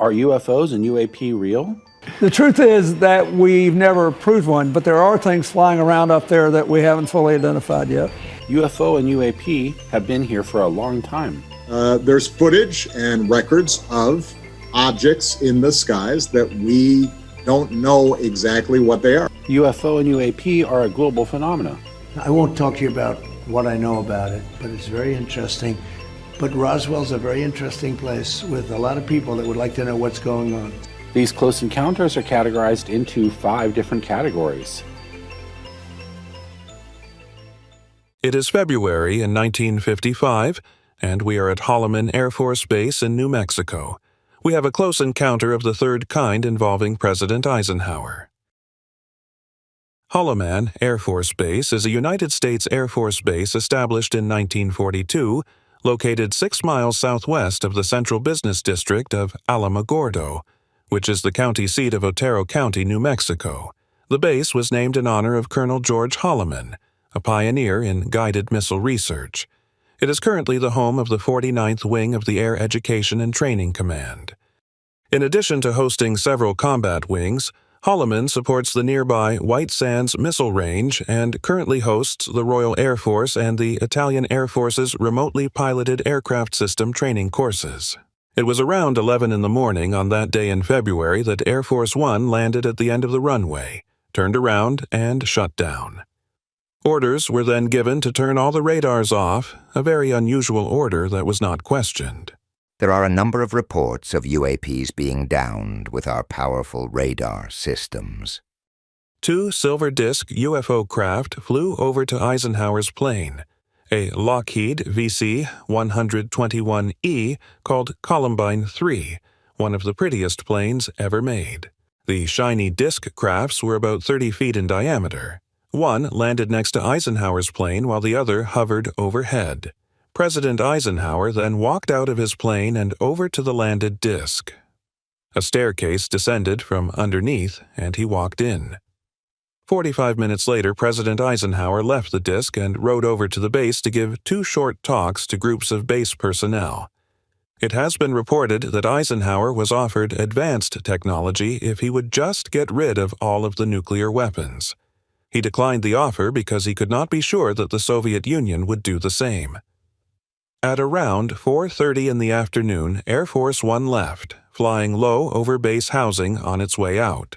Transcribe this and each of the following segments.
Are UFOs and UAP real? The truth is that we've never proved one, but there are things flying around up there that we haven't fully identified yet. UFO and UAP have been here for a long time. There's footage and records of objects in the skies that we don't know exactly what they are. UFO and UAP are a global phenomenon. I won't talk to you about what I know about it, but it's very interesting. But Roswell's a very interesting place with a lot of people that would like to know what's going on. These close encounters are categorized into 5 different categories. It is February in 1955, and we are at Holloman Air Force Base in New Mexico. We have a close encounter of the third kind involving President Eisenhower. Holloman Air Force Base is a United States Air Force base established in 1942, located 6 miles southwest of the central business district of Alamogordo, which is the county seat of Otero County, New Mexico. The base was named in honor of Colonel George Holloman, a pioneer in guided missile research. It is currently the home of the 49th Wing of the Air Education and Training Command. In addition to hosting several combat wings, Holloman supports the nearby White Sands Missile Range and currently hosts the Royal Air Force and the Italian Air Force's remotely piloted aircraft system training courses. It was around 11 in the morning on that day in February that Air Force One landed at the end of the runway, turned around, and shut down. Orders were then given to turn all the radars off, a very unusual order that was not questioned. There are a number of reports of UAPs being downed with our powerful radar systems. 2 silver disk UFO craft flew over to Eisenhower's plane, a Lockheed VC-121E called Columbine 3, one of the prettiest planes ever made. The shiny disk crafts were about 30 feet in diameter. One landed next to Eisenhower's plane while the other hovered overhead. President Eisenhower then walked out of his plane and over to the landed disk. A staircase descended from underneath, and he walked in. 45 minutes later, President Eisenhower left the disk and rode over to the base to give 2 short talks to groups of base personnel. It has been reported that Eisenhower was offered advanced technology if he would just get rid of all of the nuclear weapons. He declined the offer because he could not be sure that the Soviet Union would do the same. At around 4:30 in the afternoon, Air Force One left, flying low over base housing on its way out.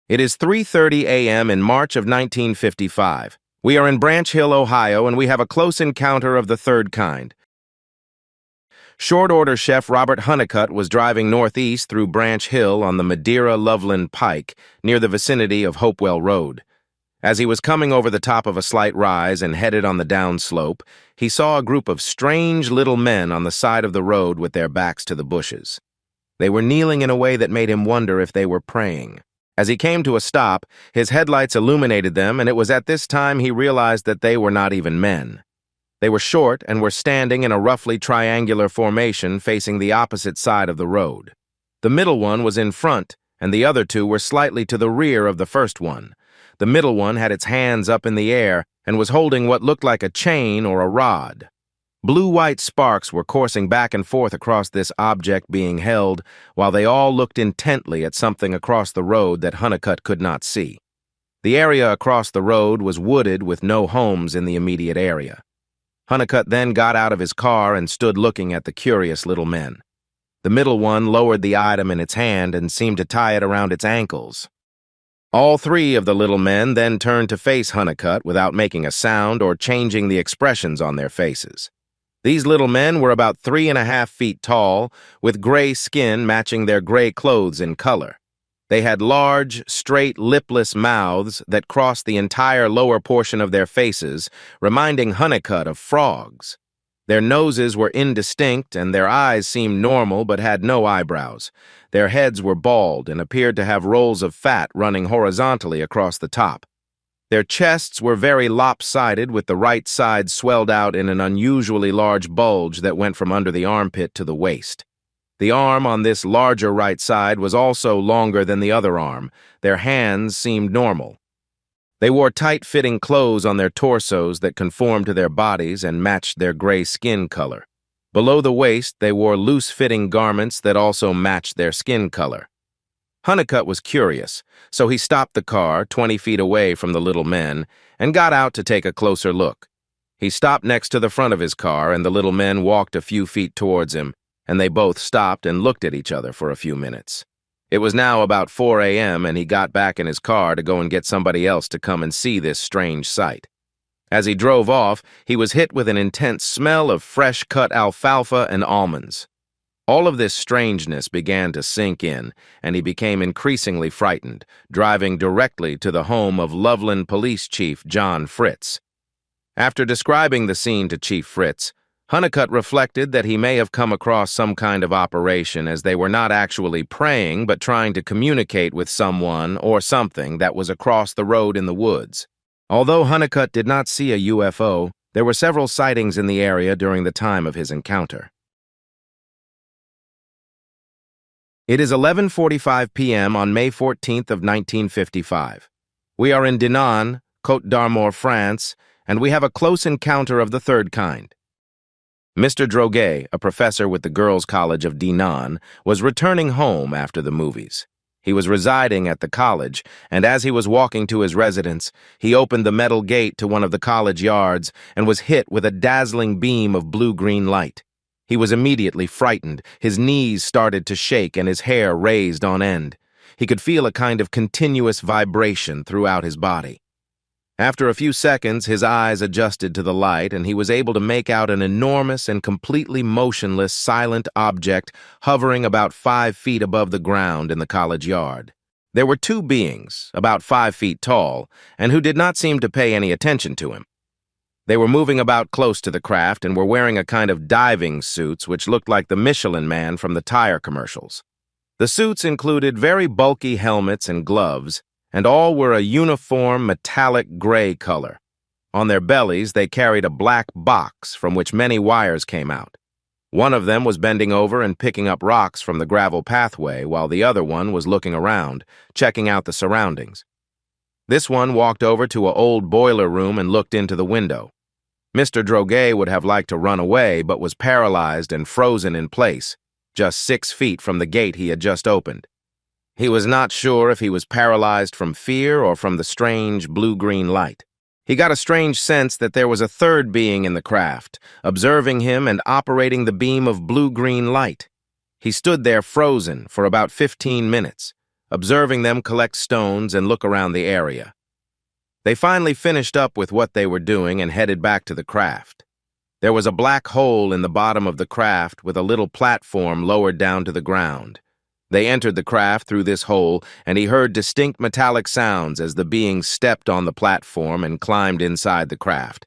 It is 3:30 a.m. in March of 1955. We are in Branch Hill, Ohio, and we have a close encounter of the third kind. Short order chef Robert Honeycutt was driving northeast through Branch Hill on the Madeira-Loveland Pike near the vicinity of Hopewell Road. As he was coming over the top of a slight rise and headed on the downslope, he saw a group of strange little men on the side of the road with their backs to the bushes. They were kneeling in a way that made him wonder if they were praying. As he came to a stop, his headlights illuminated them, and it was at this time he realized that they were not even men. They were short and were standing in a roughly triangular formation facing the opposite side of the road. The middle one was in front, and the other 2 were slightly to the rear of the first one. The middle one had its hands up in the air and was holding what looked like a chain or a rod. Blue-white sparks were coursing back and forth across this object being held, while they all looked intently at something across the road that Honeycutt could not see. The area across the road was wooded with no homes in the immediate area. Honeycutt then got out of his car and stood looking at the curious little men. The middle one lowered the item in its hand and seemed to tie it around its ankles. All 3 of the little men then turned to face Honeycutt without making a sound or changing the expressions on their faces. These little men were about 3.5 feet tall, with gray skin matching their gray clothes in color. They had large, straight, lipless mouths that crossed the entire lower portion of their faces, reminding Honeycutt of frogs. Their noses were indistinct, and their eyes seemed normal but had no eyebrows. Their heads were bald and appeared to have rolls of fat running horizontally across the top. Their chests were very lopsided, with the right side swelled out in an unusually large bulge that went from under the armpit to the waist. The arm on this larger right side was also longer than the other arm. Their hands seemed normal. They wore tight-fitting clothes on their torsos that conformed to their bodies and matched their gray skin color. Below the waist, they wore loose-fitting garments that also matched their skin color. Honeycutt was curious, so he stopped the car 20 feet away from the little men and got out to take a closer look. He stopped next to the front of his car, and the little men walked a few feet towards him, and they both stopped and looked at each other for a few minutes. It was now about 4 a.m., and he got back in his car to go and get somebody else to come and see this strange sight. As he drove off, he was hit with an intense smell of fresh-cut alfalfa and almonds. All of this strangeness began to sink in, and he became increasingly frightened, driving directly to the home of Loveland Police Chief John Fritz. After describing the scene to Chief Fritz, Honeycutt reflected that he may have come across some kind of operation, as they were not actually praying but trying to communicate with someone or something that was across the road in the woods. Although Honeycutt did not see a UFO, there were several sightings in the area during the time of his encounter. It is 11:45 p.m. on May 14th of 1955. We are in Dinan, Côte d'Armor, France, and we have a close encounter of the third kind. Mr. Droguet, a professor with the Girls' College of Dinan, was returning home after the movies. He was residing at the college, and as he was walking to his residence, he opened the metal gate to one of the college yards and was hit with a dazzling beam of blue-green light. He was immediately frightened. His knees started to shake and his hair raised on end. He could feel a kind of continuous vibration throughout his body. After a few seconds, his eyes adjusted to the light, and he was able to make out an enormous and completely motionless silent object hovering about 5 feet above the ground in the college yard. There were two beings, about 5 feet tall, and who did not seem to pay any attention to him. They were moving about close to the craft and were wearing a kind of diving suits which looked like the Michelin Man from the tire commercials. The suits included very bulky helmets and gloves, and all were a uniform metallic gray color. On their bellies, they carried a black box from which many wires came out. One of them was bending over and picking up rocks from the gravel pathway, while the other one was looking around, checking out the surroundings. This one walked over to an old boiler room and looked into the window. Mr. Droguet would have liked to run away, but was paralyzed and frozen in place, just 6 feet from the gate he had just opened. He was not sure if he was paralyzed from fear or from the strange blue-green light. He got a strange sense that there was a third being in the craft, observing him and operating the beam of blue-green light. He stood there frozen for about 15 minutes, observing them collect stones and look around the area. They finally finished up with what they were doing and headed back to the craft. There was a black hole in the bottom of the craft with a little platform lowered down to the ground. They entered the craft through this hole, and he heard distinct metallic sounds as the beings stepped on the platform and climbed inside the craft.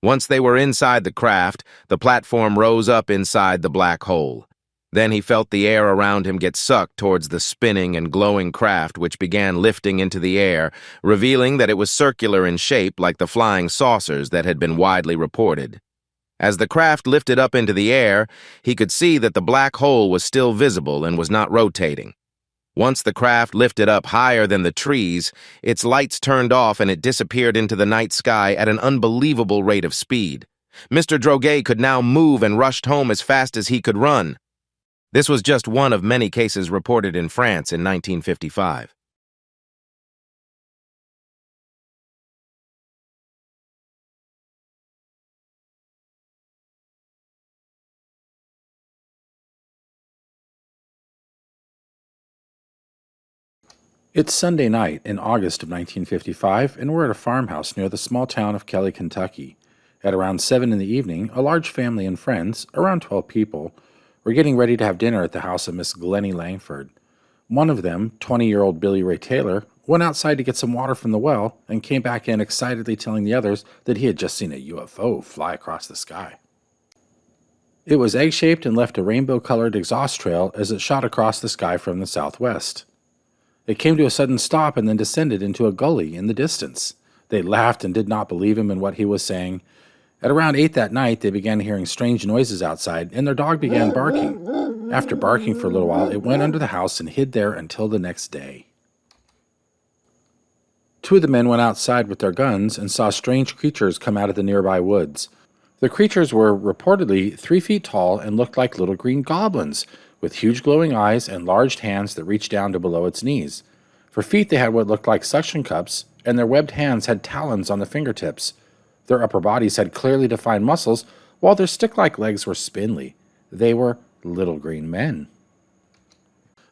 Once they were inside the craft, the platform rose up inside the black hole. Then he felt the air around him get sucked towards the spinning and glowing craft, which began lifting into the air, revealing that it was circular in shape like the flying saucers that had been widely reported. As the craft lifted up into the air, he could see that the black hole was still visible and was not rotating. Once the craft lifted up higher than the trees, its lights turned off and it disappeared into the night sky at an unbelievable rate of speed. Mr. Droguet could now move and rushed home as fast as he could run. This was just one of many cases reported in France in 1955. It's Sunday night in August of 1955, and we're at a farmhouse near the small town of Kelly, Kentucky. At around 7 in the evening, a large family and friends, around 12 people, were getting ready to have dinner at the house of Miss Glennie Langford. One of them, 20-year-old Billy Ray Taylor, went outside to get some water from the well and came back in excitedly telling the others that he had just seen a UFO fly across the sky. It was egg-shaped and left a rainbow-colored exhaust trail as it shot across the sky from the southwest. It came to a sudden stop and then descended into a gully in the distance. They laughed and did not believe him in what he was saying. At around 8 that night, they began hearing strange noises outside, and their dog began barking. After barking for a little while, it went under the house and hid there until the next day. 2 of the men went outside with their guns and saw strange creatures come out of the nearby woods. The creatures were reportedly 3 feet tall and looked like little green goblins, with huge glowing eyes and large hands that reached down to below its knees. For feet, they had what looked like suction cups, and their webbed hands had talons on the fingertips. Their upper bodies had clearly defined muscles, while their stick-like legs were spindly. They were little green men.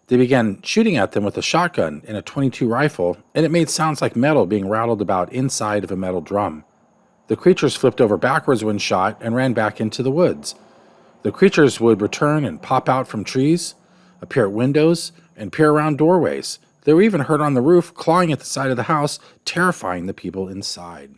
They began shooting at them with a shotgun and a .22 rifle, and it made sounds like metal being rattled about inside of a metal drum. The creatures flipped over backwards when shot and ran back into the woods. The creatures would return and pop out from trees, appear at windows, and peer around doorways. They were even heard on the roof, clawing at the side of the house, terrifying the people inside.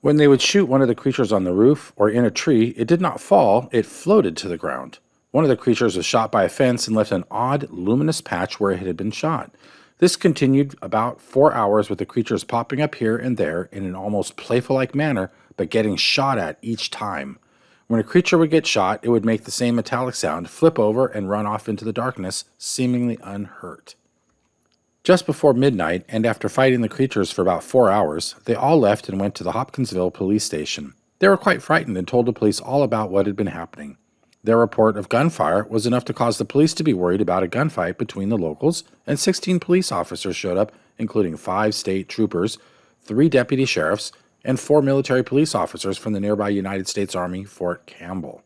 When they would shoot one of the creatures on the roof or in a tree, it did not fall, it floated to the ground. One of the creatures was shot by a fence and left an odd, luminous patch where it had been shot. This continued about 4 hours, with the creatures popping up here and there in an almost playful-like manner, but getting shot at each time. When a creature would get shot, it would make the same metallic sound, flip over, and run off into the darkness, seemingly unhurt. Just before midnight, and after fighting the creatures for about 4 hours, they all left and went to the Hopkinsville police station. They were quite frightened and told the police all about what had been happening. Their report of gunfire was enough to cause the police to be worried about a gunfight between the locals, and 16 police officers showed up, including 5 state troopers, 3 deputy sheriffs, and 4 military police officers from the nearby United States Army Fort Campbell.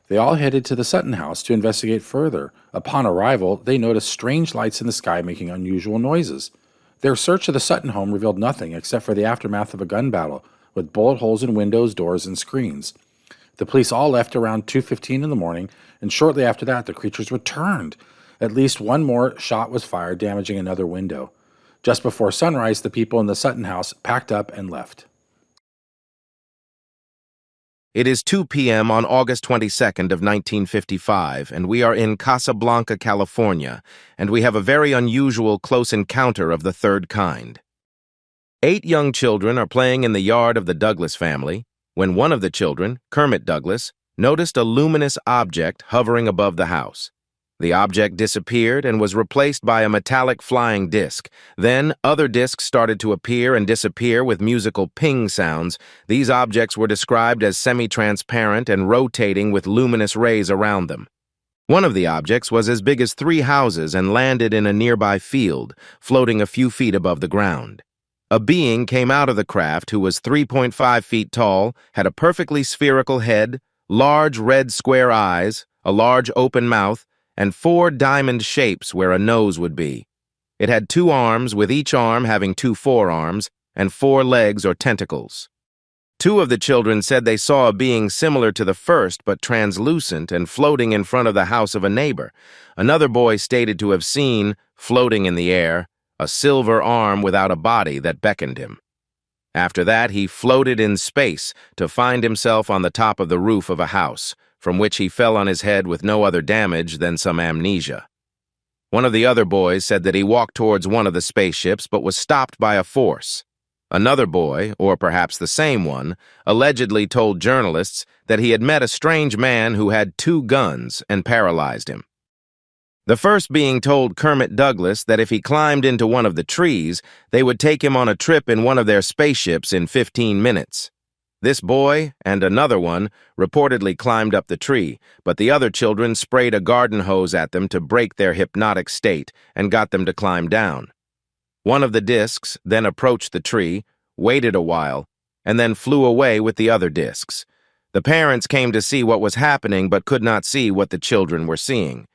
They all headed to the Sutton house to investigate further. Upon arrival, they noticed strange lights in the sky making unusual noises. Their search of the Sutton home revealed nothing except for the aftermath of a gun battle, with bullet holes in windows, doors, and screens. The police all left around 2:15 in the morning, and shortly after that, the creatures returned. At least one more shot was fired, damaging another window. Just before sunrise, the people in the Sutton house packed up and left. It is 2 p.m. on August 22nd of 1955, and we are in Casa Blanca, California, and we have a very unusual close encounter of the third kind. 8 young children are playing in the yard of the Douglas family when one of the children, Kermit Douglas, noticed a luminous object hovering above the house. The object disappeared and was replaced by a metallic flying disc. Then other discs started to appear and disappear with musical ping sounds. These objects were described as semi-transparent and rotating with luminous rays around them. One of the objects was as big as 3 houses and landed in a nearby field, floating a few feet above the ground. A being came out of the craft who was 3.5 feet tall, had a perfectly spherical head, large red square eyes, a large open mouth, and 4 diamond shapes where a nose would be. It had 2 arms, with each arm having 2 forearms, and 4 legs or tentacles. 2 of the children said they saw a being similar to the first but translucent and floating in front of the house of a neighbor. Another boy stated to have seen, floating in the air, a silver arm without a body that beckoned him. After that, he floated in space to find himself on the top of the roof of a house, from which he fell on his head with no other damage than some amnesia. One of the other boys said that he walked towards one of the spaceships but was stopped by a force. Another boy, or perhaps the same one, allegedly told journalists that he had met a strange man who had 2 guns and paralyzed him. The first being told Kermit Douglas that if he climbed into one of the trees, they would take him on a trip in one of their spaceships in 15 minutes. This boy and another one reportedly climbed up the tree, but the other children sprayed a garden hose at them to break their hypnotic state and got them to climb down. One of the discs then approached the tree, waited a while, and then flew away with the other discs. The parents came to see what was happening but could not see what the children were seeing.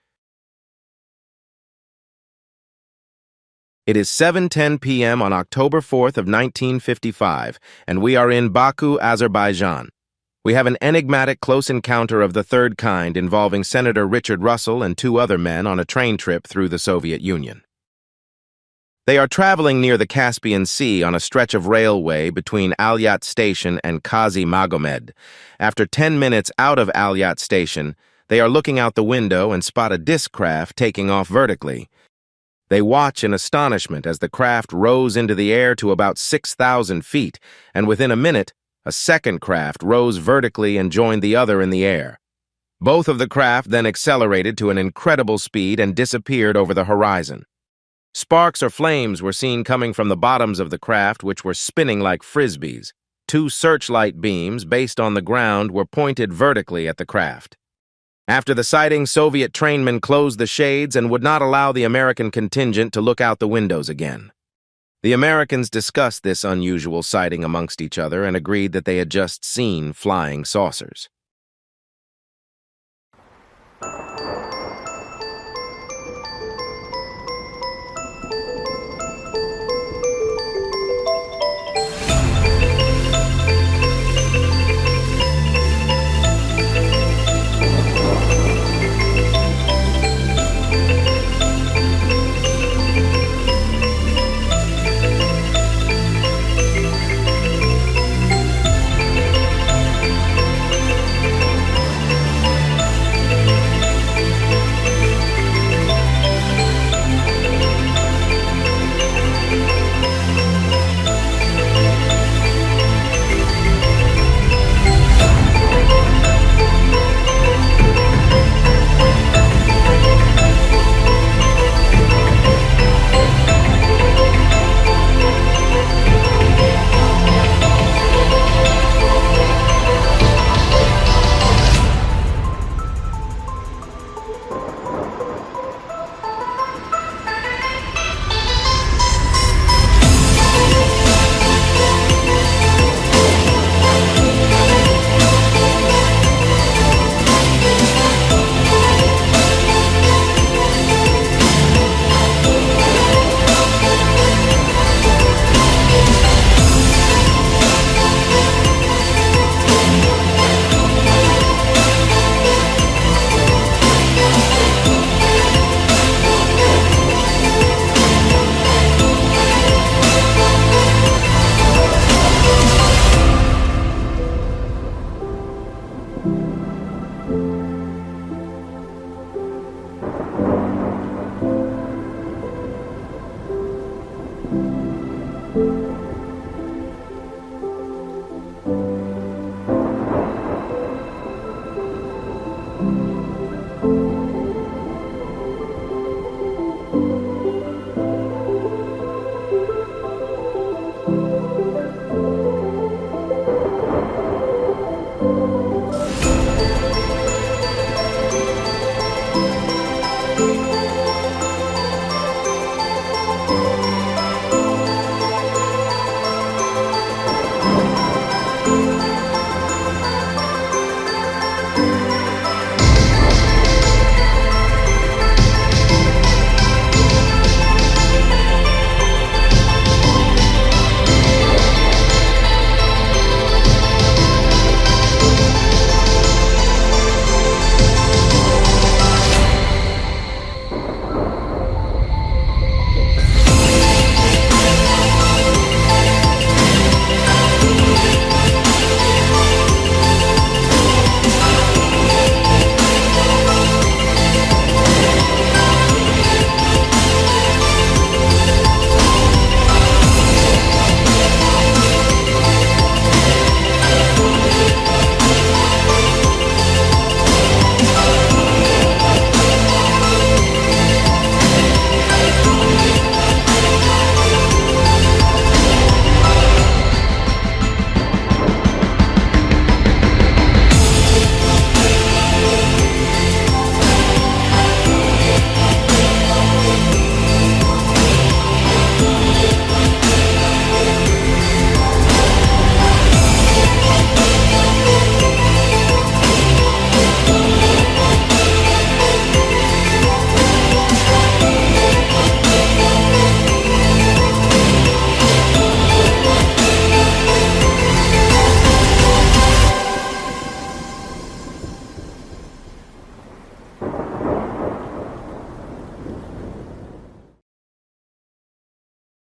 It is 7:10 p.m. on October 4th of 1955, and we are in Baku, Azerbaijan. We have an enigmatic close encounter of the third kind involving Senator Richard Russell and 2 other men on a train trip through the Soviet Union. They are traveling near the Caspian Sea on a stretch of railway between Alyat Station and Kazi Magomed. After 10 minutes out of Alyat Station, they are looking out the window and spot a disc craft taking off vertically. They watch in astonishment as the craft rose into the air to about 6,000 feet, and within a minute, a second craft rose vertically and joined the other in the air. Both of the craft then accelerated to an incredible speed and disappeared over the horizon. Sparks or flames were seen coming from the bottoms of the craft, which were spinning like frisbees. 2 searchlight beams based on the ground were pointed vertically at the craft. After the sighting, Soviet trainmen closed the shades and would not allow the American contingent to look out the windows again. The Americans discussed this unusual sighting amongst each other and agreed that they had just seen flying saucers.